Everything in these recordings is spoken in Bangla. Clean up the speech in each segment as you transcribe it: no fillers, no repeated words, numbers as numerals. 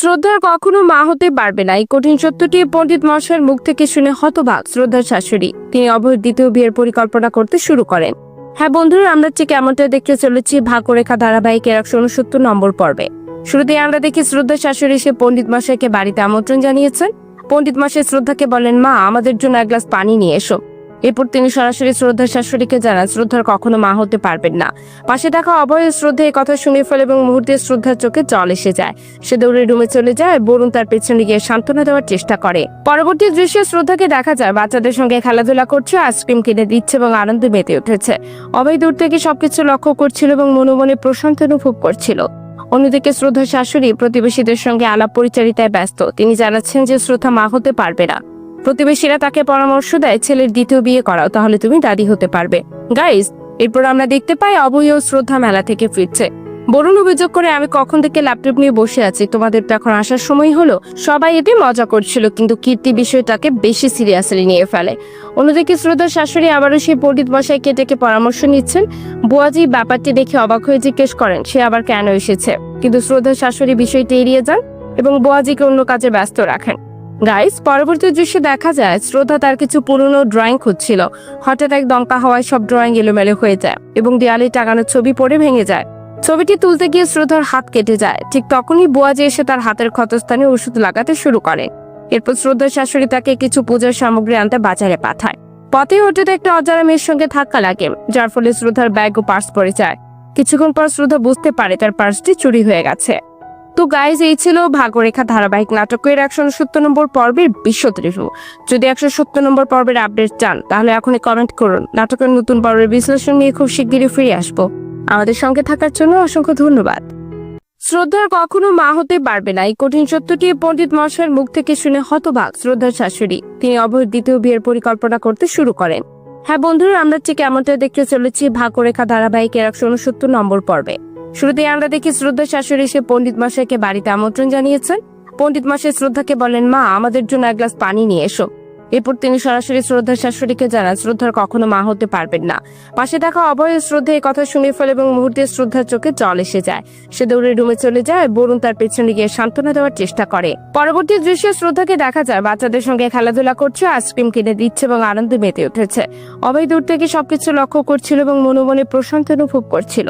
শ্রদ্ধার কখনো মা হতে পারবে না, এই কঠিন সত্যটি পণ্ডিত মশাইয়ের মুখ থেকে শুনে হতবাক শ্রদ্ধার শাশুড়ি। তিনি অভয়ের দ্বিতীয় বিয়ের পরিকল্পনা করতে শুরু করেন। হ্যাঁ বন্ধুরা, আমরা ঠিক এমনটা দেখতে চলেছি ভাগ্যরেখা ধারাবাহিকের 169 নম্বর পর্বে। শুরুতেই আমরা দেখি শ্রদ্ধার শাশুড়ি সে পণ্ডিত মশাইকে বাড়িতে আমন্ত্রণ জানিয়েছেন। পণ্ডিত মশাই শ্রদ্ধাকে বলেন, মা আমাদের জন্য এক গ্লাস পানি নিয়ে এসো। এরপর তিনি সরাসরি শ্রদ্ধার শাশুড়িকে জানান শ্রদ্ধার কখনো মা হতে পারবেন না। পাশে থাকা অভয়ের শ্রদ্ধা এই কথা শুনে ফেলে এবং মুহূর্তে শ্রদ্ধার চোখে জল এসে যায়। সে দৌড়ে রুমে চলে যায়, বরুণ তার পেছনে গিয়ে সান্ত্বনা দেওয়ার চেষ্টা করে। পরবর্তী দৃশ্যে শ্রদ্ধাকে দেখা যায় বাচ্চাদের সঙ্গে খেলাধুলা করছে, আইসক্রিম কিনে দিচ্ছে এবং আনন্দে মেতে উঠেছে। অভয় দূর থেকে সবকিছু লক্ষ্য করছিল এবং মনে মনে প্রশান্তি অনুভব করছিল। অন্যদিকে শ্রদ্ধার শাশুড়ি প্রতিবেশীদের সঙ্গে আলাপ পরিচারিতায় ব্যস্ত। তিনি জানাচ্ছেন যে শ্রদ্ধা মা হতে পারবে না। প্রতিবেশীরা তাকে পরামর্শ দেয়, ছেলের দ্বিতীয় বিয়ে করাও, তাহলে তুমি দাদি হতে পারবে। গাইস, এরপর আমরা দেখতে পাই অভয় ও শ্রদ্ধা মেলা থেকে ফিরছে। বরুণ অভিযোগ করে, আমি কখন থেকে ল্যাপটপ নিয়ে বসে আছি, তোমাদের তো এখন আসার সময় হলো। সবাই এতে মজা করছিল, কিন্তু কীর্তি বিষয়টাকে বেশি সিরিয়াসলি নিয়ে ফেলে। অন্যদিকে শ্রদ্ধার শাশুড়ি আবারও সেই পণ্ডিত মশাইকে ডেকে পরামর্শ নিচ্ছেন। বুয়াজি ব্যাপারটি দেখে অবাক হয়ে জিজ্ঞেস করেন সে আবার কেন এসেছে, কিন্তু শ্রদ্ধার শাশুড়ি বিষয়টি এড়িয়ে যান এবং বুয়াজিকে অন্য কাজে ব্যস্ত রাখেন। গাইস, পরবর্তী দৃশ্যে দেখা যায় শ্রদ্ধা তার কিছু পুরনো ড্রয়িং খুঁজছিল। হঠাৎ এক দমকা হওয়ায় সব ড্রয়িং এলোমেলো হয়ে যায় এবং দেয়ালে টাঙানো ছবি পড়ে ভেঙে যায়। ছবিটি তুলতে গিয়ে শ্রদ্ধার হাত কেটে যায়। ঠিক তখনই বুয়াজি এসে তার হাতের ক্ষতস্থানে ওষুধ লাগাতে শুরু করে। এরপর শ্রদ্ধার শাশুড়ি তাকে কিছু পূজার সামগ্রী আনতে বাজারে পাঠায়। পথে হঠাৎ একটা অজানা মেয়ের সঙ্গে ধাক্কা লাগে, যার ফলে শ্রদ্ধার ব্যাগ ও পার্স পড়ে যায়। কিছুক্ষণ পর শ্রদ্ধা বুঝতে পারে তার পার্সটি চুরি হয়ে গেছে। তো গাইজ, এই ছিল ভাগ্যরেখা ধারাবাহিক নাটকের 169 নম্বর পর্বের বিশদ রিভিউ। যদি 170 নম্বর পর্বের আপডেট চান তাহলে এখনই কমেন্ট করুন। নাটকের নতুন পর্বের বিশ্লেষণ নিয়ে খুব শিগগিরই ফিরে আসবো। আমাদের সঙ্গে থাকার জন্য অসংখ্য ধন্যবাদ। শ্রদ্ধার কখনো মা হতে পারবে না, এই কঠিন সত্যটি পণ্ডিত মশাইয়ের মুখ থেকে শুনে হতবাক শ্রদ্ধার শাশুড়ি। তিনি অভয়ের দ্বিতীয় বিয়ের পরিকল্পনা করতে শুরু করেন। হ্যাঁ বন্ধুরা, আমরা ঠিক এমনটা দেখতে চলেছি ভাগ্যরেখা ধারাবাহিকের 169 নম্বর পর্বে। শুরুতেই আমরা দেখি শ্রদ্ধার শাশুড়ি সে পণ্ডিত মশাইকে বাড়িতে আমন্ত্রণ জানিয়েছেন। পণ্ডিত মশাই শ্রদ্ধাকে বলেন, মা আমাদের জন্য এক গ্লাস পানি নিয়ে এসো। এরপর তিনি সরাসরি শ্রদ্ধার শাশুড়িকে জানান শ্রদ্ধার কখনো মা হতে পারবেন না। পাশে থাকা অভয়ের শ্রদ্ধা এই কথা শুনে ফেলে এবং মুহূর্তে শ্রদ্ধার চোখে জল এসে যায়। সে দৌড়ে রুমে চলে যায়, বরুণ তার পেছনে গিয়ে সান্ত্বনা দেওয়ার চেষ্টা করে। পরবর্তী দৃশ্যে শ্রদ্ধাকে দেখা যায় বাচ্চাদের সঙ্গে খেলাধুলা করছে, আইসক্রিম কিনে দিচ্ছে এবং আনন্দে মেতে উঠেছে। অভয় দূর থেকে সবকিছু লক্ষ্য করছিল এবং মনে মনে প্রশান্তি অনুভব করছিল।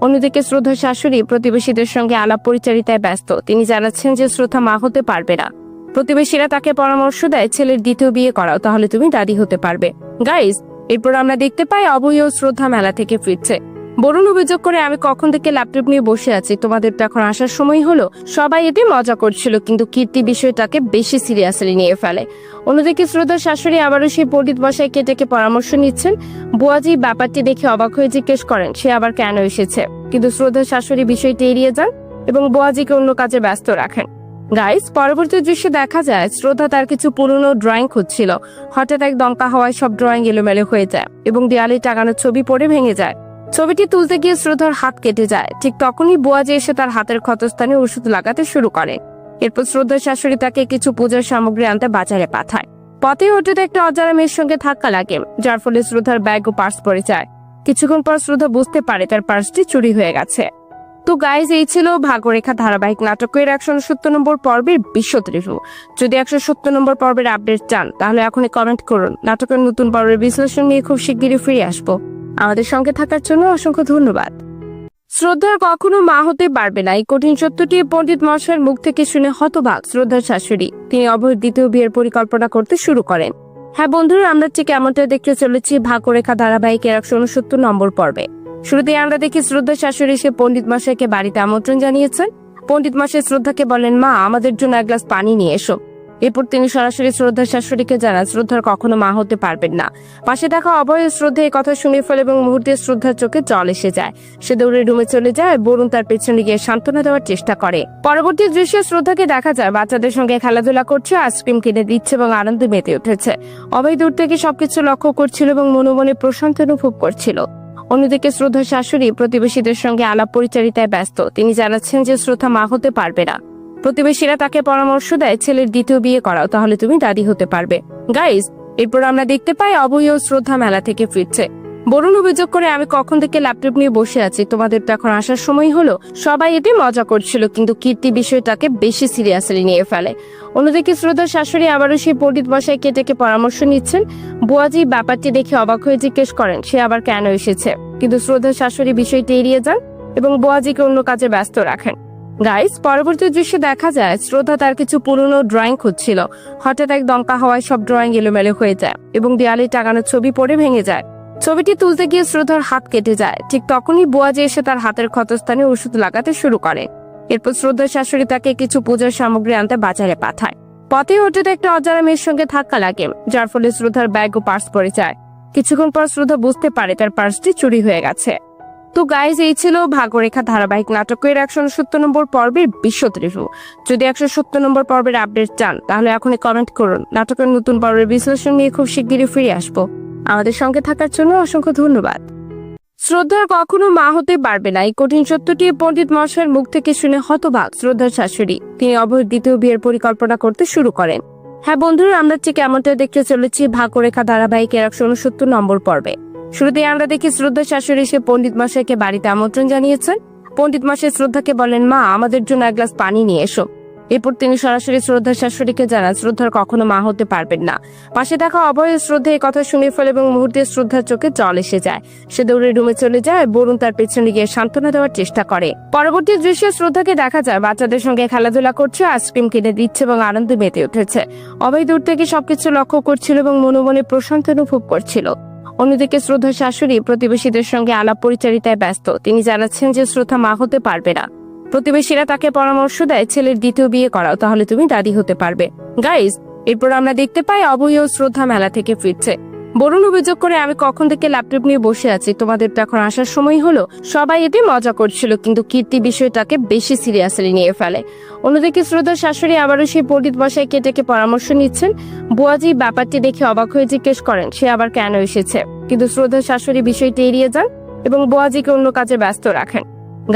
অন্যদিকে শ্রদ্ধার শাশুড়ি প্রতিবেশীদের সঙ্গে আলাপ পরিচারিতায় ব্যস্ত। তিনি জানাচ্ছেন যে শ্রদ্ধা মা হতে পারবে না। প্রতিবেশীরা তাকে পরামর্শ দেয়, ছেলের দ্বিতীয় বিয়ে করাও, তাহলে তুমি দাদি হতে পারবে। গাইস, এরপর আমরা দেখতে পাই অভয় ও শ্রদ্ধা মেলা থেকে ফিরছে। বরুণ অভিযোগ করে, আমি কখন থেকে ল্যাপটপ নিয়ে বসে আছি, তোমাদের তো এখন আসার সময় হলো। সবাই এতে মজা করছিল, কিন্তু কীর্তি বিষয়টাকে বেশি সিরিয়াসলি নিয়ে ফেলে। অন্যদিকে শ্রদ্ধার শাশুড়ি আবারও সেই পণ্ডিত মশাইকে ডেকে পরামর্শ নিচ্ছেন। বুয়াজি ব্যাপারটি দেখে অবাক হয়ে জিজ্ঞেস করেন সে আবার কেন এসেছে, কিন্তু শ্রদ্ধার শাশুড়ি বিষয়টি এড়িয়ে যান এবং বুয়াজিকে অন্য কাজে ব্যস্ত রাখেন। গাইস, পরবর্তী দৃশ্যে দেখা যায় শ্রদ্ধা তার কিছু পুরনো ড্রয়িং খুঁজছিল। হঠাৎ এক দমকা হওয়ায় সব ড্রয়িং এলোমেলো হয়ে যায় এবং দেয়ালে টাঙানো ছবি পড়ে ভেঙে যায়। ছবিটি তুলতে গিয়ে শ্রদ্ধার হাত কেটে যায়। ঠিক তখনই বুয়াজি এসে তার হাতের ক্ষতস্থানে ওষুধ লাগাতে শুরু করে। এরপর শ্রদ্ধার শাশুড়ি তাকে কিছু পূজার সামগ্রী আনতে বাজারে পাঠায়। পথে হঠাৎ একটা অজানা মেয়ের সঙ্গে ধাক্কা লাগে, যার ফলে শ্রদ্ধার ব্যাগ ও পার্স পড়ে যায়। কিছুক্ষণ পর শ্রদ্ধা বুঝতে পারে তার পার্সটি চুরি হয়ে গেছে। তো গাইজ, এই ছিল ভাগ্যরেখা ধারাবাহিক নাটকের 169 নম্বর পর্বের বিশদ রিভিউ। যদি 170 নম্বর পর্বের আপডেট চান তাহলে এখনই কমেন্ট করুন। নাটকের নতুন পর্বের বিশ্লেষণ নিয়ে খুব শিগগিরই ফিরে আসবো। আমাদের সঙ্গে থাকার জন্য অসংখ্য ধন্যবাদ। শ্রদ্ধার কখনো মা হতে পারবে না, এই কঠিন সত্যটি পণ্ডিত মশাইয়ের মুখ থেকে শুনে হতবাক শ্রদ্ধার শাশুড়ি। তিনি অভয়ের দ্বিতীয় বিয়ের পরিকল্পনা করতে শুরু করেন। হ্যাঁ বন্ধুরা, আমরা ঠিক এমনটা দেখতে চলেছি ভাগ্যরেখা ধারাবাহিকের 169 নম্বর পর্বে। শুরুতেই আমরা দেখি শ্রদ্ধার শাশুড়ি সে পণ্ডিত মশাইকে বাড়িতে আমন্ত্রণ জানিয়েছেন। পণ্ডিত মশাই শ্রদ্ধাকে বলেন, মা আমাদের জন্য এক গ্লাস পানি নিয়ে এসো। এরপর তিনি সরাসরি শ্রদ্ধার শাশুড়িকে জানান শ্রদ্ধার কখনো মা হতে পারবেন না। পাশে থাকা অভয়ের শ্রদ্ধা এই কথা শুনে ফেলে এবং মুহূর্তে শ্রদ্ধার চোখে জল এসে যায়। সে দৌড়ে রুমে চলে যায়, বরুণ তার পেছনে গিয়ে সান্ত্বনা দেওয়ার চেষ্টা করে। পরবর্তী দৃশ্যে শ্রদ্ধাকে দেখা যায় বাচ্চাদের সঙ্গে খেলাধুলা করছে, আইসক্রিম কিনে দিচ্ছে এবং আনন্দে মেতে উঠেছে। অভয় দূর থেকে সবকিছু লক্ষ্য করছিল এবং মনে মনে প্রশান্তি অনুভব করছিল। অন্যদিকে শ্রদ্ধার শাশুড়ি প্রতিবেশীদের সঙ্গে আলাপ পরিচারিতায় ব্যস্ত। তিনি জানাচ্ছেন যে শ্রদ্ধা মা হতে পারবে না। প্রতিবেশীরা তাকে পরামর্শ দেয়, ছেলের দ্বিতীয় বিয়ে করাও, তাহলে তুমি দাদি হতে পারবে। গাইস, এরপর আমরা দেখতে পাই অভয় ও শ্রদ্ধা মেলা থেকে ফিরছে। বরুণ অভিযোগ করে, আমি কখন থেকে ল্যাপটপ নিয়ে বসে আছি, তোমাদের তো এখন আসার সময় হলো। সবাই এতে মজা করছিল, কিন্তু কীর্তি বিষয়টাকে বেশি সিরিয়াসলি নিয়ে ফেলে। অন্যদিকে শ্রদ্ধার শাশুড়ি আবারও সেই পণ্ডিত মশাইকে ডেকে পরামর্শ নিচ্ছেন। বুয়াজি ব্যাপারটি দেখে অবাক হয়ে জিজ্ঞেস করেন সে আবার কেন এসেছে, কিন্তু শ্রদ্ধার শাশুড়ি বিষয়টি এড়িয়ে যান এবং বুয়াজিকে অন্য কাজে ব্যস্ত রাখেন। গাইস, পরবর্তী দৃশ্যে দেখা যায় শ্রদ্ধা তার কিছু পুরনো ড্রয়িং খুঁজছিল। হঠাৎ এক দমকা হওয়ায় সব ড্রয়িং এলোমেলো হয়ে যায় এবং দেয়ালে টাঙানো ছবি পড়ে ভেঙে যায়। ছবিটি তুলতে গিয়ে শ্রদ্ধার হাত কেটে যায়। ঠিক তখনই বুয়াজি এসে তার হাতের ক্ষতস্থানে ওষুধ লাগাতে শুরু করে। এরপর শ্রদ্ধার শাশুড়ি তাকে কিছু পূজার সামগ্রী আনতে বাজারে পাঠায়। পথে হঠাৎ একটা অজানা মেয়ের সঙ্গে ধাক্কা লাগে, যার ফলে শ্রদ্ধার ব্যাগ ও পার্স পড়ে যায়। কিছুক্ষণ পর শ্রদ্ধা বুঝতে পারে তার পার্সটি চুরি হয়ে গেছে। তো গাইজ, এই ছিল ভাগ্যরেখা ধারাবাহিক নাটকের 170 নম্বর পর্বের বিশদ রিভিউ। যদি 170 নম্বর পর্বের আপডেট চান তাহলে এখনই কমেন্ট করুন। নাটকের নতুন পর্বের বিশ্লেষণ নিয়ে খুব শিগগিরই ফিরে আসবো। আমাদের সঙ্গে থাকার জন্য অসংখ্য ধন্যবাদ। শ্রদ্ধার কখনো মা হতে পারবে না, এই কঠিন সত্যটি পণ্ডিত মশাইয়ের মুখ থেকে শুনে হতবাক শ্রদ্ধার শাশুড়ি। তিনি অবৈধ দ্বিতীয় বিয়ের পরিকল্পনা করতে শুরু করেন। হ্যাঁ বন্ধুরা, আমরা ঠিক এমনটা দেখতে চলেছি ভাগ্যরেখা ধারাবাহিকের 169 নম্বর পর্বে। শুরুতেই আমরা দেখি শ্রদ্ধার শাশুড়ি সে পণ্ডিত মশাইকে বাড়িতে আমন্ত্রণ জানিয়েছেন। পণ্ডিত মশাই শ্রদ্ধাকে বলেন, মা, আমাদের জন্য এক গ্লাস পানি নিয়ে এসো। এরপর তিনি সরাসরি শ্রদ্ধার শাশুড়িকে জানান শ্রদ্ধার কখনো মা হতে পারবেন না। পাশে থাকা অভয় শ্রদ্ধা এই কথা শুনে ফেলে এবং মুহূর্তে শ্রদ্ধার চোখে জল এসে যায়। সে দৌড়ে রুমে চলে যায়। বরুণ তার পেছনে গিয়ে সান্ত্বনা দেওয়ার চেষ্টা করে। পরবর্তী দৃশ্যে শ্রদ্ধাকে দেখা যায় বাচ্চাদের সঙ্গে খেলাধুলা করছে, আইসক্রিম কিনে দিচ্ছে এবং আনন্দে মেতে উঠেছে। অভয় দূর থেকে সবকিছু লক্ষ্য করছিল এবং মনে মনে প্রশান্তি অনুভব করছিল। অন্যদিকে শ্রদ্ধার শাশুড়ি প্রতিবেশীদের সঙ্গে আলাপ পরিচারিতায় ব্যস্ত। তিনি জানাচ্ছেন যে শ্রদ্ধা মা হতে পারবে না। প্রতিবেশীরা তাকে পরামর্শ দেয় ছেলের দ্বিতীয় বিয়ে করাও, তাহলে তুমি দাদি হতে পারবে। গাইজ, এরপর আমরা দেখতে পাই অভয় ও শ্রদ্ধা মেলা থেকে ফিরছে। বরুণ অভিযোগ করে, আমি কখন থেকে ল্যাপটপ নিয়ে বসে আছি, তোমাদের তো এখন আসার সময় হলো। সবাই এতে মজা করছিল, কিন্তু কীর্তি বিষয়টাকে বেশি সিরিয়াসলি নিয়ে ফেলে। অন্যদিকে শ্রদ্ধার শাশুড়ি আবারও সেই পণ্ডিত মশাইকে ডেকে পরামর্শ নিচ্ছেন। বুয়াজি ব্যাপারটি দেখে অবাক হয়ে জিজ্ঞেস করেন সে আবার কেন এসেছে, কিন্তু শ্রদ্ধার শাশুড়ি বিষয়টি এড়িয়ে যান এবং বুয়াজিকে অন্য কাজে ব্যস্ত রাখেন।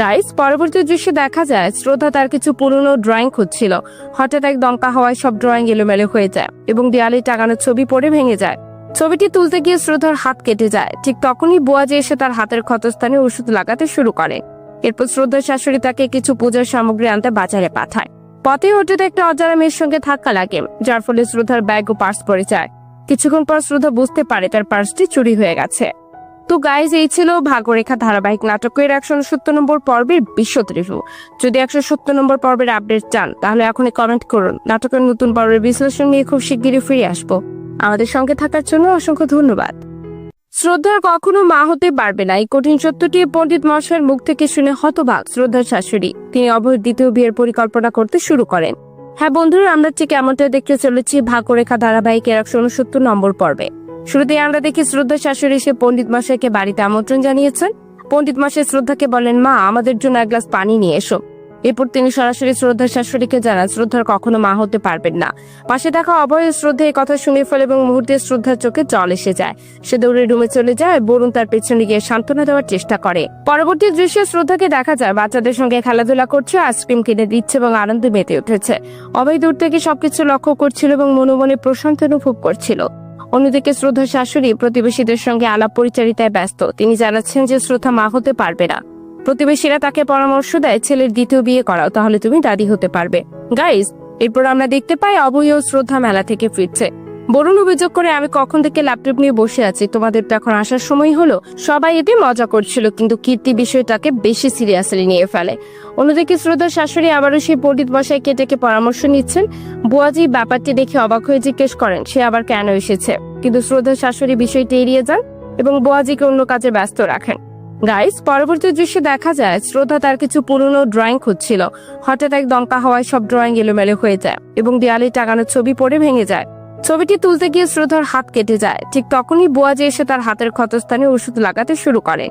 গাইস, পরবর্তী দৃশ্যে দেখা যায় শ্রদ্ধা তার কিছু পুরনো ড্রয়িং খুঁজছিল। হঠাৎ এক দমকা হওয়ায় সব ড্রয়িং এলোমেলো হয়ে যায় এবং দেয়ালে টাঙানো ছবি পড়ে ভেঙে যায়। ছবিটি তুলতে গিয়ে শ্রদ্ধার হাত কেটে যায়। ঠিক তখনই বুয়াজি এসে তার হাতের ক্ষতস্থানে ওষুধ লাগাতে শুরু করে। এরপর শ্রদ্ধার শাশুড়ি তাকে কিছু পূজার সামগ্রী আনতে বাজারে পাঠায়। পথে হঠাৎ একটা অজানা মেয়ের সঙ্গে ধাক্কা লাগে, যার ফলে শ্রদ্ধার ব্যাগ ও পার্স পড়ে যায়। কিছুক্ষণ পর শ্রদ্ধা বুঝতে পারে তার পার্সটি চুরি হয়ে গেছে। তো গাইজ, এই ছিল ভাগ্যরেখা ধারাবাহিক নাটকের 170 নম্বর পর্বের বিশদ রিভিউ। যদি 170 নম্বর পর্বের আপডেট চান তাহলে এখনই কমেন্ট করুন। নাটকের নতুন পর্বের বিশ্লেষণ নিয়ে খুব শিগগিরই ফিরে আসবো। আমাদের সঙ্গে থাকার জন্য অসংখ্য ধন্যবাদ। শ্রদ্ধার কখনো মা হতে পারবে না, এই কঠিন সত্যটি পণ্ডিত মশাইয়ের মুখ থেকে শুনে হতবাক শ্রদ্ধার শাশুড়ি। তিনি অবৈধ দ্বিতীয় বিয়ের পরিকল্পনা করতে শুরু করেন। হ্যাঁ বন্ধুরা, আমরা ঠিক এমনটা দেখতে চলেছি ভাগ্যরেখা ধারাবাহিকের 169 নম্বর পর্বে। শুরুতেই আমরা দেখি শ্রদ্ধার শাশুড়ি সে পণ্ডিত মশাইকে বাড়িতে আমন্ত্রণ জানিয়েছেন। পণ্ডিত মশাই শ্রদ্ধাকে বলেন, মা, আমাদের জন্য এক গ্লাস পানি নিয়ে এসো। এরপর তিনি সরাসরি শ্রদ্ধার শাশুড়িকে জানান শ্রদ্ধার কখনো মা হতে পারবেন না। পাশে থাকা অভয় শ্রদ্ধা এই কথা শুনে ফেলে এবং মুহূর্তে শ্রদ্ধার চোখে জল এসে যায়। সে দৌড়ে রুমে চলে যায়। বরুণ তার পেছনে গিয়ে সান্ত্বনা দেওয়ার চেষ্টা করে। পরবর্তী দৃশ্যে শ্রদ্ধাকে দেখা যায় বাচ্চাদের সঙ্গে খেলাধুলা করছে, আইসক্রিম কিনে দিচ্ছে এবং আনন্দে মেতে উঠেছে। অভয় দূর থেকে সবকিছু লক্ষ্য করছিল এবং মনে মনে প্রশান্তি অনুভব করছিল। অন্যদিকে শ্রদ্ধার শাশুড়ি প্রতিবেশীদের সঙ্গে আলাপ পরিচারিতায় ব্যস্ত। তিনি জানাচ্ছেন যে শ্রদ্ধা মা হতে পারবে না। প্রতিবেশীরা তাকে পরামর্শ দেয় ছেলের দ্বিতীয় বিয়ে করাও, তাহলে তুমি দাদি হতে পারবে। গাইজ, এরপর আমরা দেখতে পাই অভয় ও শ্রদ্ধা মেলা থেকে ফিরছে। বরুণ অভিযোগ করে, আমি কখন থেকে ল্যাপটপ নিয়ে বসে আছি, তোমাদের তো এখন আসার সময় হলো। সবাই এতে মজা করছিল, কিন্তু কীর্তি বিষয়টাকে বেশি সিরিয়াসলি নিয়ে ফেলে। অন্যদিকে শ্রদ্ধার শাশুড়ি আবারও সেই পণ্ডিত মশাইকে ডেকে পরামর্শ নিচ্ছেন। বুয়াজি ব্যাপারটি দেখে অবাক হয়ে জিজ্ঞেস করেন সে আবার কেন এসেছে, কিন্তু শ্রদ্ধার শাশুড়ি বিষয়টি এড়িয়ে যান এবং বুয়াজিকে অন্য কাজে ব্যস্ত রাখেন। গাইস, পরবর্তী দৃশ্যে দেখা যায় শ্রদ্ধা তার কিছু পুরনো ড্রয়িং খুঁজছিল। হঠাৎ এক দমকা হওয়ায় সব ড্রয়িং এলোমেলো হয়ে যায় এবং দেয়ালে টাঙানো ছবি পড়ে ভেঙে যায়। ছবিটি তুলতে গিয়ে শ্রদ্ধার হাত কেটে যায়। ঠিক তখনই বুয়াজি এসে তার হাতের ক্ষতস্থানে ওষুধ লাগাতে শুরু করে।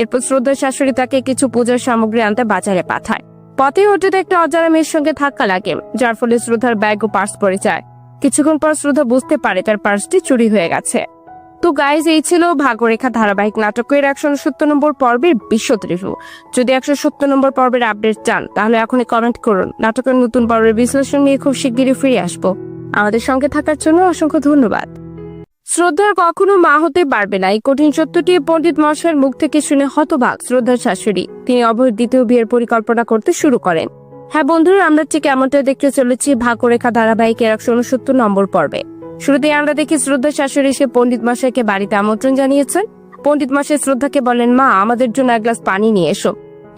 এরপর শ্রদ্ধার শাশুড়ি তাকে কিছু পূজার সামগ্রী আনতে বাজারে পাঠায়। পথে হঠাৎ একটা অজানা মেয়ের সঙ্গে ধাক্কা লাগে, যার ফলে শ্রদ্ধার ব্যাগ ও পার্স পড়ে যায়। কিছুক্ষণ পর শ্রদ্ধা বুঝতে পারে তার পার্সটি চুরি হয়ে গেছে। তো গাইজ, এই ছিল ভাগ্যরেখা ধারাবাহিক নাটকের 170 নম্বর পর্বের বিশদ রিভিউ। যদি 170 নম্বর পর্বের আপডেট চান তাহলে এখনই কমেন্ট করুন। নাটকের নতুন পর্বের বিশ্লেষণ নিয়ে খুব শিগগিরই ফিরে আসবো। আমাদের সঙ্গে থাকার জন্য অসংখ্য ধন্যবাদ। শ্রদ্ধার কখনো মা হতে পারবে না, এই কঠিন সত্যটি পণ্ডিত মশাইয়ের মুখ থেকে শুনে হতবাক শ্রদ্ধার শাশুড়ি। তিনি অভয়ের দ্বিতীয় বিয়ের পরিকল্পনা করতে শুরু করেন। হ্যাঁ বন্ধুরা, আমরা ঠিক এমনটা দেখতে চলেছি ভাগ্যরেখা ধারাবাহিকের 169 নম্বর পর্বে। শুরুতেই আমরা দেখি শ্রদ্ধার শাশুড়ি সে পণ্ডিত মশাইকে বাড়িতে আমন্ত্রণ জানিয়েছেন। পণ্ডিত মশাই শ্রদ্ধাকে বলেন, মা আমাদের জন্য এক গ্লাস পানি নিয়ে এসো।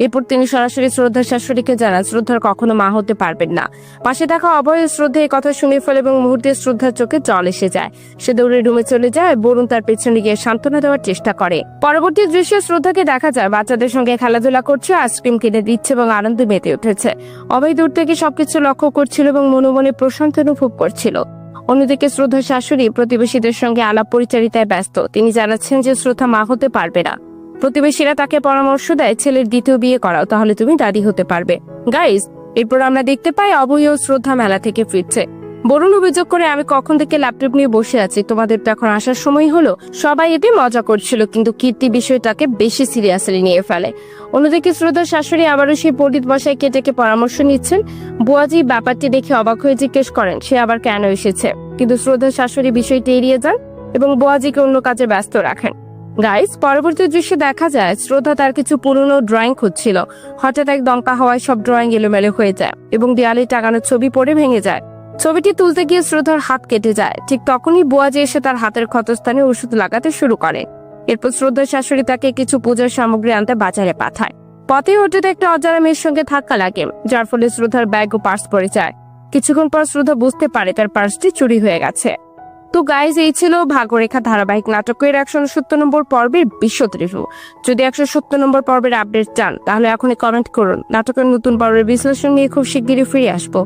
এরপর তিনি সরাসরি শ্রদ্ধার শাশুড়িকে জানান শ্রদ্ধার কখনো মা হতে পারবেন না। পাশে থাকা অভয় শ্রদ্ধা এই কথা শুনে ফেলে এবং মুহূর্তে শ্রদ্ধার চোখে জল এসে যায়। সে দৌড়ে রুমে চলে যায়। বরুণ তার পেছনে গিয়ে সান্ত্বনা দেওয়ার চেষ্টা করে। পরবর্তী দৃশ্যে শ্রদ্ধাকে দেখা যায় বাচ্চাদের সঙ্গে খেলাধুলা করছে, আইসক্রিম কিনে দিচ্ছে এবং আনন্দে মেতে উঠেছে। অভয় দূর থেকে সবকিছু লক্ষ্য করছিল এবং মনে মনে প্রশান্তি অনুভব করছিল। অন্যদিকে শ্রদ্ধার শাশুড়ি প্রতিবেশীদের সঙ্গে আলাপ পরিচারিতায় ব্যস্ত। তিনি জানাচ্ছেন যে শ্রদ্ধা মা হতে পারবে না। প্রতিবেশীরা তাকে পরামর্শ দেয় ছেলের দ্বিতীয় বিয়ে করাও, তাহলে তুমি দাদি হতে পারবে। গাইজ, এরপর আমরা দেখতে পাই অভয় ও শ্রদ্ধা মেলা থেকে ফিরছে। বরুণ অভিযোগ করে, আমি কখন থেকে ল্যাপটপ নিয়ে বসে আছি, তোমাদের তো এখন আসার সময় হলো। সবাই এতে মজা করছিল, কিন্তু কীর্তি বিষয়টাকে বেশি সিরিয়াসলি নিয়ে ফেলে। অন্যদিকে শ্রদ্ধার শাশুড়ি আবারও সেই পণ্ডিত মশাইকে ডেকে পরামর্শ নিচ্ছেন। বুয়াজি ব্যাপারটি দেখে অবাক হয়ে জিজ্ঞেস করেন সে আবার কেন এসেছে, কিন্তু শ্রদ্ধার শাশুড়ি বিষয়টি এড়িয়ে যান এবং বুয়াজিকে অন্য কাজে ব্যস্ত রাখেন। গাইস, পরবর্তী দৃশ্যে দেখা যায় শ্রদ্ধা তার কিছু পুরনো ড্রয়িং খুঁজছিল। হঠাৎ এক দমকা হওয়ায় সব ড্রয়িং এলোমেলো হয়ে যায় এবং দেয়ালে টাঙানো ছবি পড়ে ভেঙে যায়। ছবিটি তুলতে গিয়ে শ্রদ্ধার হাত কেটে যায়। ঠিক তখনই বুয়াজি এসে তার হাতের ক্ষতস্থানে ওষুধ লাগাতে শুরু করে। এরপর শ্রদ্ধার শাশুড়ি তাকে কিছু পূজার সামগ্রী আনতে বাজারে পাঠায়। পথে হঠাৎ একটা অজানা মেয়ের সঙ্গে ধাক্কা লাগে, যার ফলে শ্রদ্ধার ব্যাগ ও পার্স পড়ে যায়। কিছুক্ষণ পর শ্রদ্ধা বুঝতে পারে তার পার্সটি চুরি হয়ে গেছে। তো গাইজ, এই ছিল ভাগ্যরেখা ধারাবাহিক নাটকের 169 নম্বর পর্বের বিশদ রিভিউ। যদি 170 নম্বর পর্বের আপডেট চান তাহলে এখনই কমেন্ট করুন। নাটকের নতুন পর্বের বিশ্লেষণ নিয়ে খুব শিগগিরই ফিরে আসবো।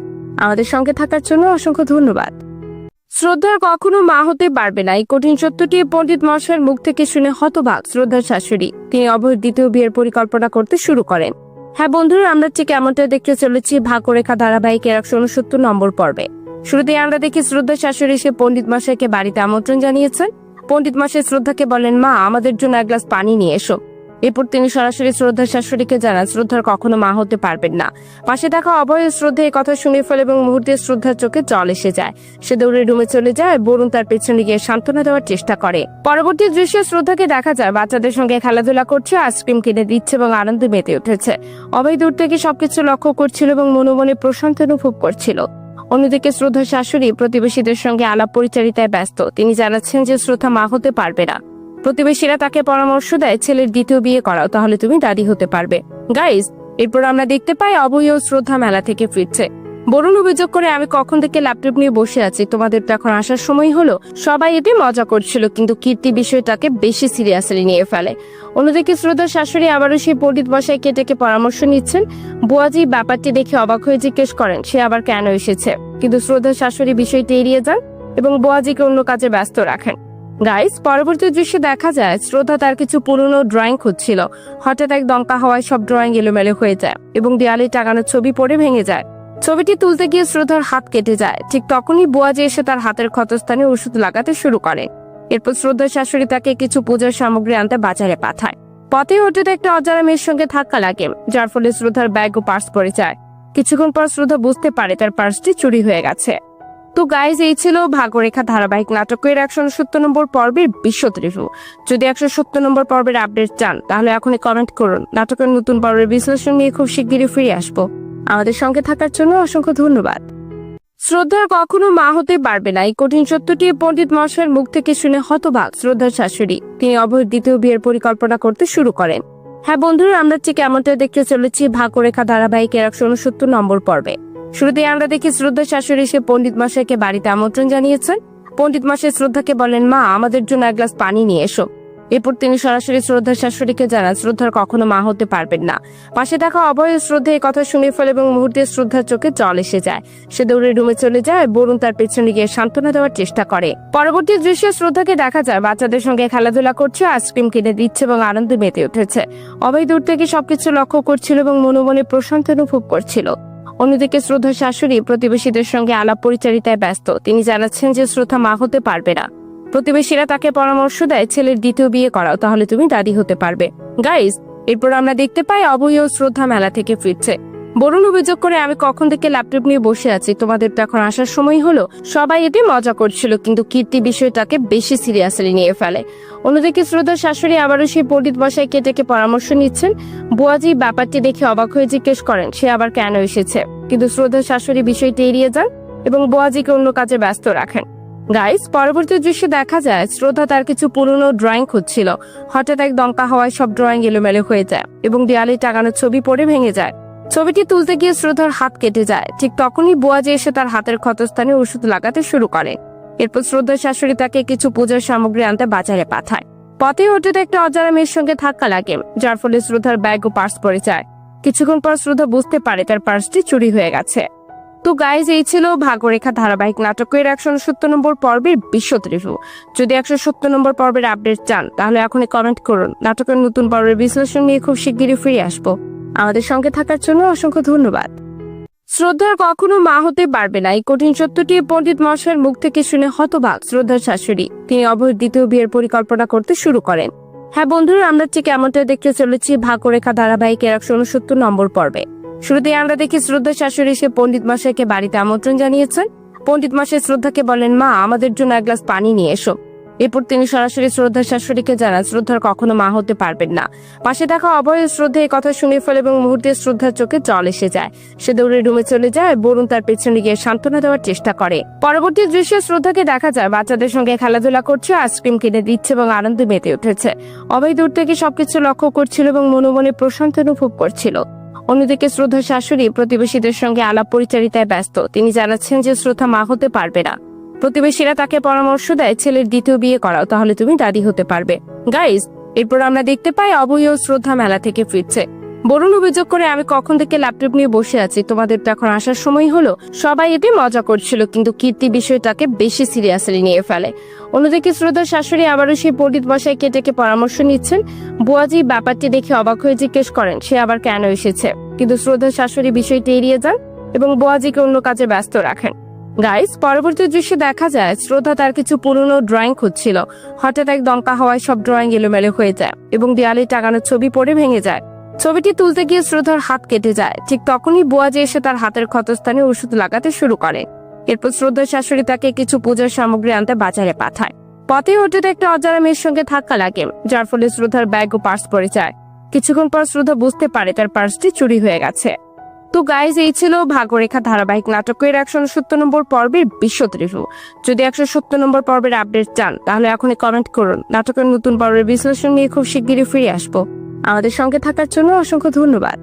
আমাদের সঙ্গে থাকার জন্য অসংখ্য ধন্যবাদ। শ্রদ্ধার কখনো মা হতে পারবে না, এই কঠিন সত্যটি পণ্ডিত মশাইয়ের মুখ থেকে শুনে হতবাক শ্রদ্ধার শাশুড়ি। তিনি অভয়ের দ্বিতীয় বিয়ের পরিকল্পনা করতে শুরু করেন। হ্যাঁ বন্ধুরা, আমরা ঠিক এমনটা দেখতে চলেছি ভাগ্যরেখা ধারাবাহিকের 169 নম্বর পর্বে। শুরুতেই আমরা দেখি শ্রদ্ধার শাশুড়ি সে পণ্ডিত মশাইকে বাড়িতে আমন্ত্রণ জানিয়েছেন। পণ্ডিত মশাই শ্রদ্ধাকে বলেন, মা আমাদের জন্য এক গ্লাস পানি নিয়ে এসো। এরপর তিনি সরাসরি শ্রদ্ধার শাশুড়িকে জানান শ্রদ্ধার কখনো মা হতে পারবেন না। পাশে থাকা অভয় শ্রদ্ধা এই কথা শুনে ফেলে এবং মুহূর্তে শ্রদ্ধার চোখে জল এসে যায়। সে দৌড়ে রুমে চলে যায়। বরুণ তার পেছনে গিয়ে সান্ত্বনা দেওয়ার চেষ্টা করে। পরবর্তী দৃশ্যে শ্রদ্ধাকে দেখা যায় বাচ্চাদের সঙ্গে খেলাধুলা করছে, আইসক্রিম কিনে দিচ্ছে এবং আনন্দে মেতে উঠেছে। অভয় দূর থেকে সবকিছু লক্ষ্য করছিল এবং মনে মনে প্রশান্তি অনুভব করছিল। অন্যদিকে শ্রদ্ধার শাশুড়ি প্রতিবেশীদের সঙ্গে আলাপ পরিচারিতায় ব্যস্ত। তিনি জানাচ্ছেন যে শ্রদ্ধা মা হতে পারবে না। প্রতিবেশীরা তাকে পরামর্শ দেয় ছেলের দ্বিতীয় বিয়ে করাও, তাহলে তুমি দাদি হতে পারবে। গাইজ, এরপর আমরা দেখতে পাই অভয় ও শ্রদ্ধা মেলা থেকে ফিরছে। বরুণ অভিযোগ করে, আমি কখন থেকে ল্যাপটপ নিয়ে বসে আছি, তোমাদের তো এখন আসার সময় হলো। সবাই এতে মজা করছিল, কিন্তু কীর্তি বিষয়টাকে বেশি সিরিয়াসলি নিয়ে ফেলে। অন্যদিকে শ্রদ্ধার শাশুড়ি আবারও সেই পণ্ডিত মশাইকে ডেকে পরামর্শ নিচ্ছেন। বুয়াজি ব্যাপারটি দেখে অবাক হয়ে জিজ্ঞেস করেন সে আবার কেন এসেছে, কিন্তু শ্রদ্ধার শাশুড়ি বিষয়টি এড়িয়ে যান এবং বুয়াজিকে অন্য কাজে ব্যস্ত রাখেন। গাইস, পরবর্তী দৃশ্যে দেখা যায় শ্রদ্ধা তার কিছু পুরনো ড্রয়িং খুঁজছিল। হঠাৎ এক দমকা হওয়ায় সব ড্রয়িং এলোমেলো হয়ে যায় এবং দেয়ালে টাঙানো ছবি পড়ে ভেঙে যায়। ছবিটি তুলতে গিয়ে শ্রদ্ধার হাত কেটে যায়। ঠিক তখনই বুয়াজি এসে তার হাতের ক্ষতস্থানে ওষুধ লাগাতে শুরু করে। এরপর শ্রদ্ধার শাশুড়ি তাকে কিছু পূজার সামগ্রী আনতে বাজারে পাঠায়। পথে হঠাৎ একটা অজানা মেয়ের সঙ্গে ধাক্কা লাগে, যার ফলে শ্রদ্ধার ব্যাগ ও পার্স পড়ে যায়। কিছুক্ষণ পর শ্রদ্ধা বুঝতে পারে তার পার্সটি চুরি হয়ে গেছে। তো গাইজ, এই ছিল ভাগ্যরেখা ধারাবাহিক নাটকের 169 নম্বর পর্বের বিশদ রিভিউ। যদি 170 নম্বর পর্বের আপডেট চান তাহলে এখনই কমেন্ট করুন। নাটকের নতুন পর্বের বিশ্লেষণ নিয়ে খুব শিগগিরই ফিরে আসবো। আমাদের সঙ্গে থাকার জন্য অসংখ্য ধন্যবাদ। শ্রদ্ধার কখনো মা হতে পারবে না, এই কঠিন সত্যটি পণ্ডিত মশাইয়ের মুখ থেকে শুনে হতবাক শ্রদ্ধার শাশুড়ি। তিনি অভয়ের দ্বিতীয় বিয়ের পরিকল্পনা করতে শুরু করেন। হ্যাঁ বন্ধুরা, আমরা ঠিক এমনটা দেখতে চলেছি ভাগ্যরেখা ধারাবাহিকের 169 নম্বর পর্বে। শুরুতেই আমরা দেখি শ্রদ্ধার শাশুড়ি সে পণ্ডিত মশাইকে বাড়িতে আমন্ত্রণ জানিয়েছেন। পণ্ডিত মশাই শ্রদ্ধাকে বলেন, মা আমাদের জন্য এক গ্লাস পানি নিয়ে এসো। এরপর তিনি সরাসরি শ্রদ্ধার শাশুড়িকে জানান শ্রদ্ধার কখনো মা হতে পারবেন না। পাশে থাকা অভয় শ্রদ্ধা এই কথা শুনে ফেলে এবং মুহূর্তে শ্রদ্ধার চোখে জল এসে যায়। সে দৌড়ে রুমে চলে যায়। বরুণ তার পেছনে গিয়ে সান্ত্বনা দেওয়ার চেষ্টা করে। পরবর্তী দৃশ্যে শ্রদ্ধাকে দেখা যায় বাচ্চাদের সঙ্গে খেলাধুলা করছে, আইসক্রিম কিনে দিচ্ছে এবং আনন্দে মেতে উঠেছে। অভয় দূর থেকে সবকিছু লক্ষ্য করছিল এবং মনে মনে প্রশান্তি অনুভব করছিল। অন্যদিকে শ্রদ্ধার শাশুড়ি প্রতিবেশীদের সঙ্গে আলাপ পরিচারিতায় ব্যস্ত। তিনি জানাচ্ছেন যে শ্রদ্ধা মা হতে পারবে না। প্রতিবেশীরা তাকে পরামর্শ দেয় ছেলের দ্বিতীয় বিয়ে করাও, তাহলে তুমি দাদি হতে পারবে। গাইজ, এরপর আমরা দেখতে পাই অভয় ও শ্রদ্ধা মেলা থেকে ফিরছে। বরুণ অভিযোগ করে, আমি কখন থেকে ল্যাপটপ নিয়ে বসে আছি, তোমাদের তো এখন আসার সময় হলো। সবাই এতে মজা করছিল, কিন্তু কীর্তি বিষয়টাকে বেশি সিরিয়াসলি নিয়ে ফেলে। অন্যদিকে শ্রদ্ধার শাশুড়ি আবারও সেই পণ্ডিত মশাইকে ডেকে পরামর্শ নিচ্ছেন। বুয়াজি ব্যাপারটি দেখে অবাক হয়ে জিজ্ঞেস করেন সে আবার কেন এসেছে, কিন্তু শ্রদ্ধার শাশুড়ি বিষয়টি এড়িয়ে যান এবং বুয়াজিকে অন্য কাজে ব্যস্ত রাখেন। গাইস, পরবর্তী দৃশ্যে দেখা যায় শ্রদ্ধা তার কিছু পুরনো ড্রয়িং খুঁজছিল। হঠাৎ এক দমকা হওয়ায় সব ড্রয়িং এলোমেলো হয়ে যায় এবং দেয়ালে টাঙানো ছবি পড়ে ভেঙে যায়। ছবিটি তুলতে গিয়ে শ্রদ্ধার হাত কেটে যায়। ঠিক তখনই বুয়াজি এসে তার হাতের ক্ষতস্থানে ওষুধ লাগাতে শুরু করে। এরপর শ্রদ্ধার শাশুড়ি তাকে কিছু পূজার সামগ্রী আনতে বাজারে পাঠায়। পথে হঠাৎ একটা অজানা মেয়ের সঙ্গে ধাক্কা লাগে, যার ফলে শ্রদ্ধার ব্যাগ ও পার্স পড়ে যায়। কিছুক্ষণ পর শ্রদ্ধা বুঝতে পারে তার পার্সটি চুরি হয়ে গেছে। তো গাইজ, এই ছিল ভাগ্যরেখা ধারাবাহিক নাটকের 170 নম্বর পর্বের বিশদ রিভিউ। যদি 170 নম্বর পর্বের আপডেট চান তাহলে এখনই কমেন্ট করুন। নাটকের নতুন পর্বের বিশ্লেষণ নিয়ে খুব শিগগিরই ফিরে আসবো। আমাদের সঙ্গে থাকার জন্য অসংখ্য ধন্যবাদ। শ্রদ্ধার কখনো মা হতে পারবে না, এই কঠিন সত্যটি পণ্ডিত মশাইয়ের মুখ থেকে শুনে হতবাক শ্রদ্ধার শাশুড়ি। তিনি অবৈধ দ্বিতীয় বিয়ের পরিকল্পনা করতে শুরু করেন। হ্যাঁ বন্ধুরা, আমরা ঠিক এমনটা দেখতে চলেছি ভাগ্যরেখা ধারাবাহিকের 169 নম্বর পর্বে। শুরুতেই আমরা দেখি শ্রদ্ধার শাশুড়ি সে পণ্ডিত মশাইকে বাড়িতে আমন্ত্রণ জানিয়েছেন। পণ্ডিত মশাই শ্রদ্ধাকে বলেন, মা, আমাদের জন্য এক গ্লাস পানি নিয়ে এসো। এরপর তিনি সরাসরি শ্রদ্ধার শাশুড়িকে জানান শ্রদ্ধার কখনো মা হতে পারবেন না। পাশে থাকা অভয় শ্রদ্ধা এই কথা শুনে ফেলে এবং মুহূর্তে শ্রদ্ধার চোখে জল এসে যায়। সে দৌড়ে রুমে চলে যায়। বরুণ তার পেছনে গিয়ে সান্ত্বনা দেওয়ার চেষ্টা করে। পরবর্তী দৃশ্যে শ্রদ্ধাকে দেখা যায় বাচ্চাদের সঙ্গে খেলাধুলা করছে, আইসক্রিম কিনে দিচ্ছে এবং আনন্দে মেতে উঠেছে। অভয় দূর থেকে সবকিছু লক্ষ্য করছিল এবং মনে মনে প্রশান্তি অনুভব করছিল। অন্যদিকে শ্রদ্ধার শাশুড়ি প্রতিবেশীদের সঙ্গে আলাপ পরিচারিতায় ব্যস্ত। তিনি জানাচ্ছেন যে শ্রদ্ধা মা হতে পারবে না। প্রতিবেশীরা তাকে পরামর্শ দেয় ছেলের দ্বিতীয় বিয়ে করাও, তাহলে তুমি দাদি হতে পারবে। গাইজ, এরপর আমরা দেখতে পাই অভয় ও শ্রদ্ধা মেলা থেকে ফিরছে। বরুণ অভিযোগ করে, আমি কখন থেকে ল্যাপটপ নিয়ে বসে আছি, তোমাদের তো এখন আসার সময় হলো। সবাই এতে মজা করছিল, কিন্তু কীর্তি বিষয়টাকে বেশি সিরিয়াসলি নিয়ে ফেলে। অন্যদিকে শ্রদ্ধার শাশুড়ি আবারও সেই পণ্ডিত মশাইকে ডেকে পরামর্শ নিচ্ছেন। বুয়াজি ব্যাপারটি দেখে অবাক হয়ে জিজ্ঞেস করেন সে আবার কেন এসেছে, কিন্তু শ্রদ্ধার শাশুড়ি বিষয়টি এড়িয়ে যান এবং বুয়াজিকে অন্য কাজে ব্যস্ত রাখেন। গাইস, পরবর্তী দৃশ্যে দেখা যায় শ্রদ্ধা তার কিছু পুরনো ড্রয়িং খুঁজছিল। হঠাৎ এক দমকা হওয়ায় সব ড্রয়িং এলোমেলো হয়ে যায় এবং দেয়ালে টাঙানো ছবি পড়ে ভেঙে যায়। ছবিটি তুলতে গিয়ে শ্রদ্ধার হাত কেটে যায়। ঠিক তখনই বুয়াজি এসে তার হাতের ক্ষতস্থানে ওষুধ লাগাতে শুরু করে। এরপর শ্রদ্ধার শাশুড়ি তাকে কিছু পূজার সামগ্রী আনতে বাজারে পাঠায়। পথে হঠাৎ একটা অজানা মেয়ের সঙ্গে ধাক্কা লাগে, যার ফলে শ্রদ্ধার ব্যাগ ও পার্স পড়ে যায়। কিছুক্ষণ পর শ্রদ্ধা বুঝতে পারে তার পার্সটি চুরি হয়ে গেছে। তো গাইজ, এই ছিল ভাগ্যরেখা ধারাবাহিক নাটকের 170 নম্বর পর্বের বিশদ রিভিউ। যদি 170 নম্বর পর্বের আপডেট চান তাহলে এখনই কমেন্ট করুন। নাটকের নতুন পর্বের বিশ্লেষণ নিয়ে খুব শিগগিরই ফিরে আসবো। আমাদের সঙ্গে থাকার জন্য অসংখ্য ধন্যবাদ।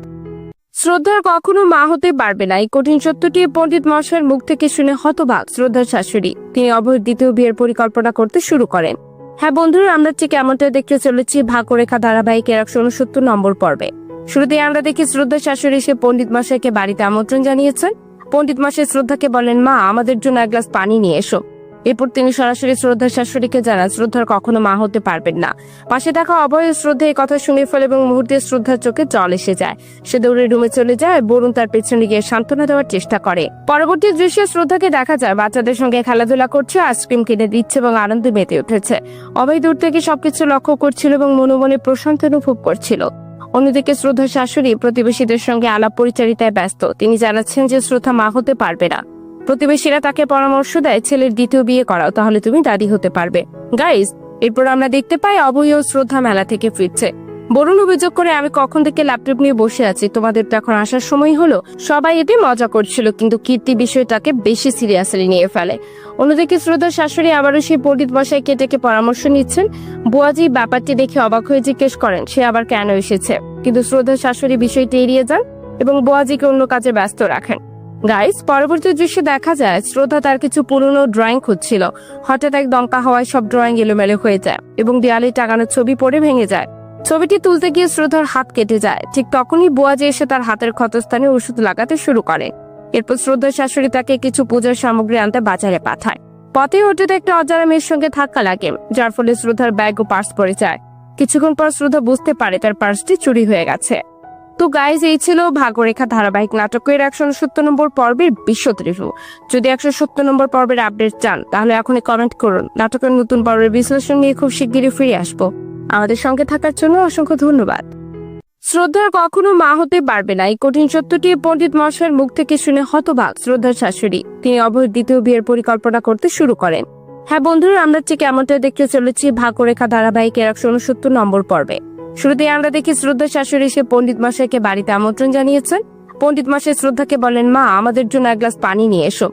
শ্রদ্ধার কখনো মা হতে পারবে না, এই কঠিন সত্যটি পণ্ডিত মশাইয়ের মুখ থেকে শুনে হতবাক শ্রদ্ধার শাশুড়ি। তিনি অবৈধ দ্বিতীয় বিয়ের পরিকল্পনা করতে শুরু করেন। হ্যাঁ বন্ধুরা, আমরা ঠিক এমনটা দেখতে চলেছি ভাগ্যরেখা ধারাবাহিকের 169 নম্বর পর্বে। শুরুতেই আমরা দেখি শ্রদ্ধার শাশুড়ি সে পণ্ডিত মশাইকে বাড়িতে আমন্ত্রণ জানিয়েছেন। পণ্ডিত মশাই শ্রদ্ধাকে বলেন, মা, আমাদের জন্য এক গ্লাস পানি নিয়ে এসো। এরপর তিনি সরাসরি শ্রদ্ধার শাশুড়িকে জানান শ্রদ্ধার কখনো মা হতে পারবেন না। পাশে থাকা অভয় শ্রদ্ধা এই কথা শুনে ফেলে এবং মুহূর্তে শ্রদ্ধার চোখে জল এসে যায়। সে দৌড়ে রুমে চলে যায়। বরুণ তার পেছনে গিয়ে সান্ত্বনা দেওয়ার চেষ্টা করে। পরবর্তী দৃশ্যে শ্রদ্ধাকে দেখা যায় বাচ্চাদের সঙ্গে খেলাধুলা করছে, আইসক্রিম কিনে দিচ্ছে এবং আনন্দে মেতে উঠেছে। অভয় দূর থেকে সবকিছু লক্ষ্য করছিল এবং মনে মনে প্রশান্তি অনুভব করছিল। অন্যদিকে শ্রদ্ধার শাশুড়ি প্রতিবেশীদের সঙ্গে আলাপ পরিচারিতায় ব্যস্ত। তিনি জানাচ্ছেন যে শ্রদ্ধা মা হতে পারবে না। প্রতিবেশীরা তাকে পরামর্শ দেয় ছেলের দ্বিতীয় বিয়ে করাও, তাহলে তুমি দাদি হতে পারবে। গাইজ, এরপর আমরা দেখতে পাই অভয় ও শ্রদ্ধা মেলা থেকে ফিরছে। বরুণ অভিযোগ করে, আমি কখন থেকে ল্যাপটপ নিয়ে বসে আছি, তোমাদের তো এখন আসার সময় হলো। সবাই এতে মজা করছিল, কিন্তু কীর্তি বিষয়টাকে বেশি সিরিয়াসলি নিয়ে ফেলে। অন্যদিকে শ্রদ্ধার শাশুড়ি আবারও সেই পণ্ডিত মশাইকে ডেকে পরামর্শ নিচ্ছেন। বুয়াজি ব্যাপারটি দেখে অবাক হয়ে জিজ্ঞেস করেন সে আবার কেন এসেছে, কিন্তু শ্রদ্ধার শাশুড়ি বিষয়টি এড়িয়ে যান এবং বুয়াজিকে অন্য কাজে ব্যস্ত রাখেন। গাইস, পরবর্তী দৃশ্যে দেখা যায় শ্রদ্ধা তার কিছু পুরনো ড্রয়িং খুঁজছিল। হঠাৎ এক দমকা হওয়ায় সব ড্রয়িং এলোমেলো হয়ে যায় এবং দেয়ালে টাঙানো ছবি পড়ে ভেঙে যায়। ছবিটি তুলতে গিয়ে শ্রদ্ধার হাত কেটে যায়। ঠিক তখনই বুয়াজি এসে তার হাতের ক্ষতস্থানে ওষুধ লাগাতে শুরু করে। এরপর শ্রদ্ধার শাশুড়ি তাকে কিছু পূজার সামগ্রী আনতে বাজারে পাঠায়। পথে হঠাৎ একটা অজানা মেয়ের সঙ্গে ধাক্কা লাগে, যার ফলে শ্রদ্ধার ব্যাগ ও পার্স পড়ে যায়। কিছুক্ষণ পর শ্রদ্ধা বুঝতে পারে তার পার্সটি চুরি হয়ে গেছে। তো গাইজ, এই ছিল ভাগ্যরেখা ধারাবাহিক নাটকের 170 নম্বর পর্বের বিশদ রিভিউ। যদি 170 নম্বর পর্বের আপডেট চান তাহলে এখনই কমেন্ট করুন। নাটকের নতুন পর্বের বিশ্লেষণ নিয়ে খুব শিগগিরই ফিরে আসবো। আমাদের সঙ্গে থাকার জন্য অসংখ্য ধন্যবাদ। শ্রদ্ধার কখনো মা হতে পারবে না, এই কঠিন সত্যটি পণ্ডিত মশাইয়ের মুখ থেকে শুনে হতবাক শ্রদ্ধার শাশুড়ি। তিনি অবৈধ দ্বিতীয় বিয়ের পরিকল্পনা করতে শুরু করেন। হ্যাঁ বন্ধুরা, আমরা ঠিক এমনটা দেখতে চলেছি ভাগ্যরেখা ধারাবাহিকের 169 নম্বর পর্বে। শুরুতেই আমরা দেখি শ্রদ্ধার শাশুড়ি সে পণ্ডিত মশাইকে বাড়িতে আমন্ত্রণ জানিয়েছেন। পণ্ডিত মশাই শ্রদ্ধাকে বলেন, মা আমাদের জন্য এক গ্লাস পানি নিয়ে এসো।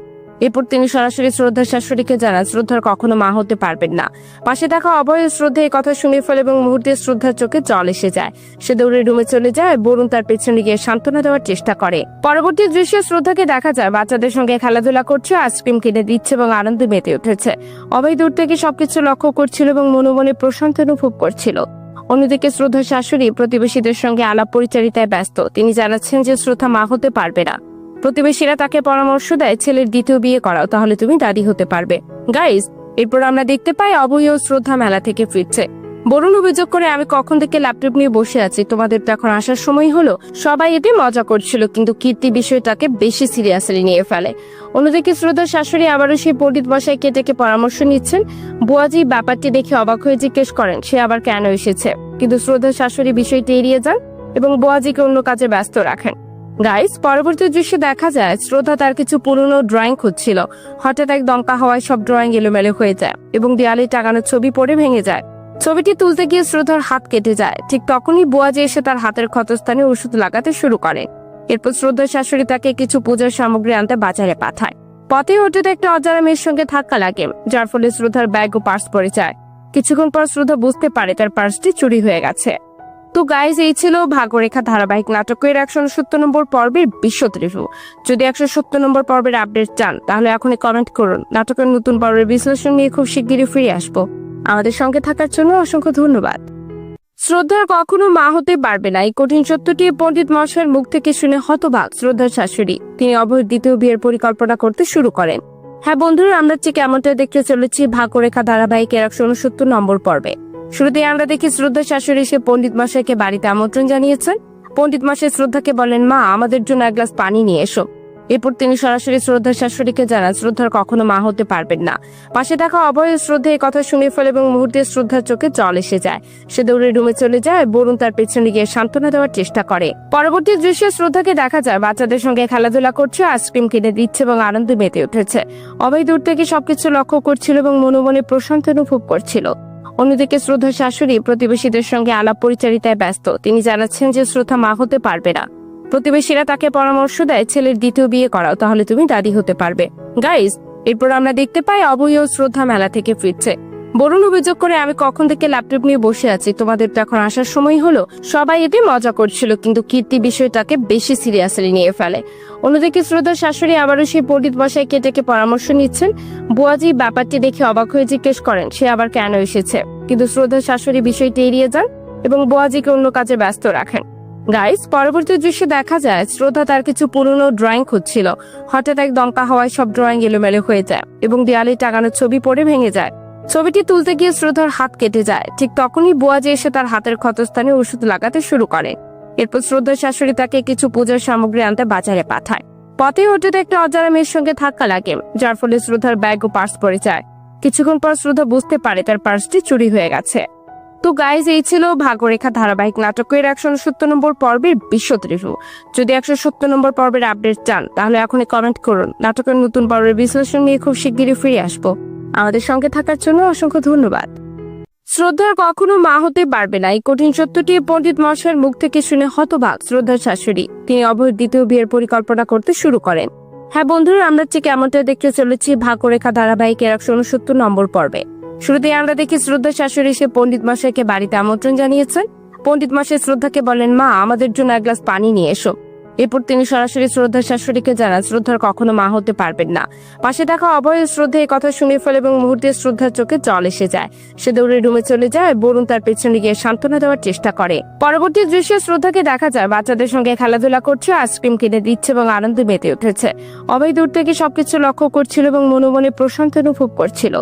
এরপর তিনি সরাসরি শ্রদ্ধার শাশুড়িকে জানান শ্রদ্ধার কখনো মা হতে পারবেন না। পাশে থাকা অভয় শ্রদ্ধা এই কথা শুনে ফেলে এবং মুহূর্তে শ্রদ্ধার চোখে জল এসে যায়। সে দৌড়ে রুমে চলে যায়, বরুণ তার পেছনে গিয়ে সান্ত্বনা দেওয়ার চেষ্টা করে। পরবর্তী দৃশ্যে শ্রদ্ধাকে দেখা যায় বাচ্চাদের সঙ্গে খেলাধুলা করছে, আইসক্রিম কিনে দিচ্ছে এবং আনন্দে মেতে উঠেছে। অভয় দূর থেকে সবকিছু লক্ষ্য করছিল এবং মনে মনে প্রশান্তি অনুভব করছিল। অন্যদিকে শ্রদ্ধার শাশুড়ি প্রতিবেশীদের সঙ্গে আলাপ পরিচারিতায় ব্যস্ত। তিনি জানাচ্ছেন যে শ্রদ্ধা মা হতে পারবে না। প্রতিবেশীরা তাকে পরামর্শ দেয়, ছেলের দ্বিতীয় বিয়ে করাও, তাহলে তুমি দাদি হতে পারবে। গাইস, এরপর আমরা দেখতে পাই অভয় ও শ্রদ্ধা মেলা থেকে ফিরছে। বরুণ অভিযোগ করে, আমি কখন থেকে ল্যাপটপ নিয়ে বসে আছি, তোমাদের তো এখন আসার সময় হলো। সবাই এতে মজা করছিল, কিন্তু কীর্তি বিষয়টাকে বেশি সিরিয়াসলি নিয়ে ফেলে। অন্যদিকে শ্রদ্ধার শাশুড়ি আবারও সেই পণ্ডিত মশাইকে ডেকে পরামর্শ নিচ্ছেন। বুয়াজি ব্যাপারটি দেখে অবাক হয়ে জিজ্ঞেস করেন সে আবার কেন এসেছে, কিন্তু শ্রদ্ধার শাশুড়ি বিষয়টি এড়িয়ে যান এবং বুয়াজিকে অন্য কাজে ব্যস্ত রাখেন। গাইস, পরবর্তী দৃশ্যে দেখা যায় শ্রদ্ধা তার কিছু পুরনো ড্রয়িং খুঁজছিল। হঠাৎ এক দমকা হওয়ায় সব ড্রয়িং এলোমেলো হয়ে যায় এবং দেয়ালে টাঙানো ছবি পড়ে ভেঙে যায়। ছবিটি তুলতে গিয়ে শ্রদ্ধার হাত কেটে যায়। ঠিক তখনই বুয়াজি এসে তার হাতের ক্ষতস্থানে ওষুধ লাগাতে শুরু করে। এরপর শ্রদ্ধার শাশুড়ি তাকে কিছু পূজার সামগ্রী আনতে বাজারে পাঠায়। পথে হঠাৎ একটা অজানা মেয়ের সঙ্গে ধাক্কা লাগে, যার ফলে শ্রদ্ধার ব্যাগ ও পার্স পড়ে যায়। কিছুক্ষণ পর শ্রদ্ধা বুঝতে পারে তার পার্সটি চুরি হয়ে গেছে। তো গাইজ, এই ছিল ভাগ্যরেখা ধারাবাহিক নাটকের 170 নম্বর পর্বের বিশদ রিভিউ। যদি 170 নম্বর পর্বের আপডেট চান তাহলে এখনই কমেন্ট করুন। নাটকের নতুন পর্বের বিশ্লেষণ নিয়ে খুব শিগগিরই ফিরে আসবো। আমাদের সঙ্গে থাকার জন্য অসংখ্য ধন্যবাদ। শ্রদ্ধার কখনো মা হতে পারবে না, এই কঠিন সত্যটি পণ্ডিত মশাইয়ের মুখ থেকে শুনে হতবাক শ্রদ্ধার শাশুড়ি। তিনি অবৈধ দ্বিতীয় বিয়ের পরিকল্পনা করতে শুরু করেন। হ্যাঁ বন্ধুরা, আমরা ঠিক এমনটা দেখতে চলেছি ভাগ্যরেখা ধারাবাহিকের 169 নম্বর পর্বে। শুরুতেই আমরা দেখি শ্রদ্ধার শাশুড়ি সে পণ্ডিত মশাইকে বাড়িতে আমন্ত্রণ জানিয়েছেন। পণ্ডিত মশাই শ্রদ্ধাকে বলেন, মা আমাদের জন্য এক গ্লাস পানি নিয়ে এসো। এরপর তিনি সরাসরি শ্রদ্ধার শাশুড়িকে জানান শ্রদ্ধার কখনো মা হতে পারবেন না। পাশে থাকা অভয় শ্রদ্ধা এই কথা শুনে ফেলে এবং মুহূর্তে শ্রদ্ধার চোখে জল এসে যায়। সে দৌড়ে রুমে চলে যায়, বরুণ তার পেছনে গিয়ে সান্ত্বনা দেওয়ার চেষ্টা করে। পরবর্তী দৃশ্যে শ্রদ্ধাকে দেখা যায় বাচ্চাদের সঙ্গে খেলাধুলা করছে, আইসক্রিম কিনে দিচ্ছে এবং আনন্দে মেতে উঠেছে। অভয় দূর থেকে সবকিছু লক্ষ্য করছিল এবং মনে মনে প্রশান্তি অনুভব করছিল। অন্যদিকে শ্রদ্ধার শাশুড়ি প্রতিবেশীদের সঙ্গে আলাপ পরিচারিতায় ব্যস্ত। তিনি জানাচ্ছেন যে শ্রদ্ধা মা হতে পারবে না। প্রতিবেশীরা তাকে পরামর্শ দেয়, ছেলের দ্বিতীয় বিয়ে করাও, তাহলে তুমি দাদি হতে পারবে। গাইজ, এরপর আমরা দেখতে পাই অভয় ও শ্রদ্ধা মেলা থেকে ফিরছে। বরুণ অভিযোগ করে, আমি কখন থেকে ল্যাপটপ নিয়ে বসে আছি, তোমাদের তো এখন আসার সময় হলো। সবাই এতে মজা করছিল, কিন্তু কীর্তি বিষয়টাকে বেশি সিরিয়াসলি নিয়ে ফেলে। অন্যদিকে শ্রদ্ধার শাশুড়ি আবারও সেই পণ্ডিত মশাইকে ডেকে পরামর্শ নিচ্ছেন। বুয়াজি ব্যাপারটি দেখে অবাক হয়ে জিজ্ঞেস করেন সে আবার কেন এসেছে, কিন্তু শ্রদ্ধার শাশুড়ি বিষয়টি এড়িয়ে যান এবং বুয়াজিকে অন্য কাজে ব্যস্ত রাখেন। গাইস, পরবর্তী দৃশ্যে দেখা যায় শ্রদ্ধা তার কিছু পুরনো ড্রয়িং খুঁজছিল। হঠাৎ এক দমকা হওয়ায় সব ড্রয়িং এলোমেলো হয়ে যায় এবং দেয়ালে টাঙানো ছবি পড়ে ভেঙে যায়। ছবিটি তুলতে গিয়ে শ্রদ্ধার হাত কেটে যায়। ঠিক তখনই বুয়াজি এসে তার হাতের ক্ষতস্থানে ওষুধ লাগাতে শুরু করে। এরপর শ্রদ্ধার শাশুড়ি তাকে কিছু পূজার সামগ্রী আনতে বাজারে পাঠায়। পথে হঠাৎ একটা অজানা মেয়ের সঙ্গে ধাক্কা লাগে, যার ফলে শ্রদ্ধার ব্যাগ ও পার্স পড়ে যায়। কিছুক্ষণ পর শ্রদ্ধা বুঝতে পারে তার পার্সটি চুরি হয়ে গেছে। তো গাইজ, এই ছিল ভাগ্যরেখা ধারাবাহিক নাটকের 170 নম্বর পর্বের বিশদ রিভিউ। যদি 170 নম্বর পর্বের আপডেট চান তাহলে এখনই কমেন্ট করুন। নাটকের নতুন পর্বের বিশ্লেষণ নিয়ে খুব শিগগিরই ফিরে আসবো। আমাদের সঙ্গে থাকার জন্য অসংখ্য ধন্যবাদ। শ্রদ্ধার কখনো মা হতে পারবে না, এই কঠিন সত্যটি পণ্ডিত মশাইয়ের মুখ থেকে শুনে হতবাক শ্রদ্ধার শাশুড়ি। তিনি অবৈধ দ্বিতীয় বিয়ের পরিকল্পনা করতে শুরু করেন। হ্যাঁ বন্ধুরা, আমরা ঠিক এমনটা দেখতে চলেছি ভাগ্যরেখা ধারাবাহিকের 169 নম্বর পর্বে। শুরুতেই আমরা দেখি শ্রদ্ধার শাশুড়ি সে পণ্ডিত মশাইকে বাড়িতে আমন্ত্রণ জানিয়েছেন। পণ্ডিত মশাই শ্রদ্ধাকে বলেন, মা আমাদের জন্য এক গ্লাস পানি নিয়ে এসো। এরপর তিনি সরাসরি শ্রদ্ধার শাশুড়িকে জানান শ্রদ্ধার কখনো মা হতে পারবেন না। পাশে থাকা অভয় শ্রদ্ধা এই কথা শুনে ফেলে এবং মুহূর্তে শ্রদ্ধার চোখে জল এসে যায়। সে দৌড়ে রুমে চলে যায়, বরুণ তার পেছনে গিয়ে সান্ত্বনা দেওয়ার চেষ্টা করে। পরবর্তী দৃশ্যে শ্রদ্ধাকে দেখা যায় বাচ্চাদের সঙ্গে খেলাধুলা করছে, আইসক্রিম কিনে দিচ্ছে এবং আনন্দে মেতে উঠেছে। অভয় দূর থেকে সবকিছু লক্ষ্য করছিল এবং মনে মনে প্রশান্তি অনুভব করছিল।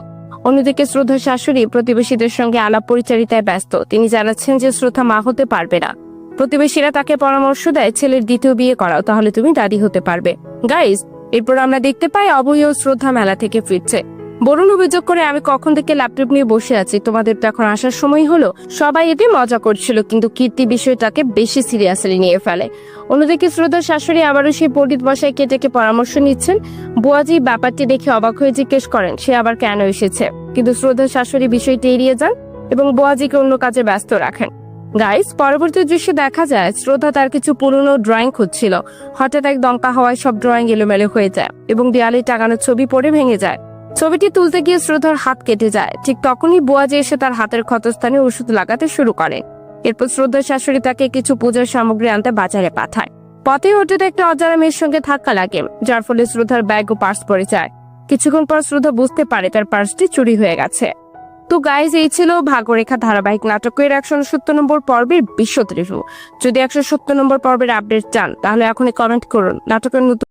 অন্যদিকে শ্রদ্ধার শাশুড়ি প্রতিবেশীদের সঙ্গে আলাপ পরিচারিতায় ব্যস্ত। তিনি জানাচ্ছেন যে শ্রদ্ধা মা হতে পারবে না। প্রতিবেশীরা তাকে পরামর্শ দেয়, ছেলের দ্বিতীয় বিয়ে করাও, তাহলে তুমি দাদি হতে পারবে। গাইজ, এরপর আমরা দেখতে পাই অভয় ও শ্রদ্ধা মেলা থেকে ফিরছে। বরুণ অভিযোগ করে, আমি কখন থেকে ল্যাপটপ নিয়ে বসে আছি, তোমাদের তো এখন আসার সময় হলো। সবাই এতে মজা করছিল, কিন্তু কীর্তি বিষয়টাকে বেশি সিরিয়াসলি নিয়ে ফেলে। অন্যদিকে শ্রদ্ধার শাশুড়ি আবারও সেই পণ্ডিত মশাইকে ডেকে পরামর্শ নিচ্ছেন। বুয়াজি ব্যাপারটি দেখে অবাক হয়ে জিজ্ঞেস করেন সে আবার কেন এসেছে, কিন্তু শ্রদ্ধার শাশুড়ি বিষয়টি এড়িয়ে যান এবং বুয়াজিকে অন্য কাজে ব্যস্ত রাখেন। গাইস, পরবর্তী দৃশ্যে দেখা যায় শ্রদ্ধা তার কিছু পুরনো ড্রয়িং খুঁজছিল। হঠাৎ এক দমকা হওয়ায় সব ড্রয়িং এলোমেলো হয়ে যায় এবং দেয়ালে টাঙানো ছবি পড়ে ভেঙে যায়। ছবিটি তুলতে গিয়ে শ্রদ্ধার হাত কেটে যায়। ঠিক তখনই বুয়াজি এসে তার হাতের ক্ষতস্থানে ওষুধ লাগাতে শুরু করে। এরপর শ্রদ্ধার শাশুড়ি তাকে কিছু পূজার সামগ্রী আনতে বাজারে পাঠায়। পথে হঠাৎ একটা অজানা মেয়ের সঙ্গে ধাক্কা লাগে, যার ফলে শ্রদ্ধার ব্যাগ ও পার্স পড়ে যায়। কিছুক্ষণ পর শ্রদ্ধা বুঝতে পারে তার পার্সটি চুরি হয়ে গেছে। তো গাইজ, এই ছিল ভাগ্যরেখা ধারাবাহিক নাটকের 170 নম্বর পর্বের বিশদ রিভিউ। যদি 170 নম্বর পর্বের আপডেট চান তাহলে এখনই কমেন্ট করুন। নাটকের নতুন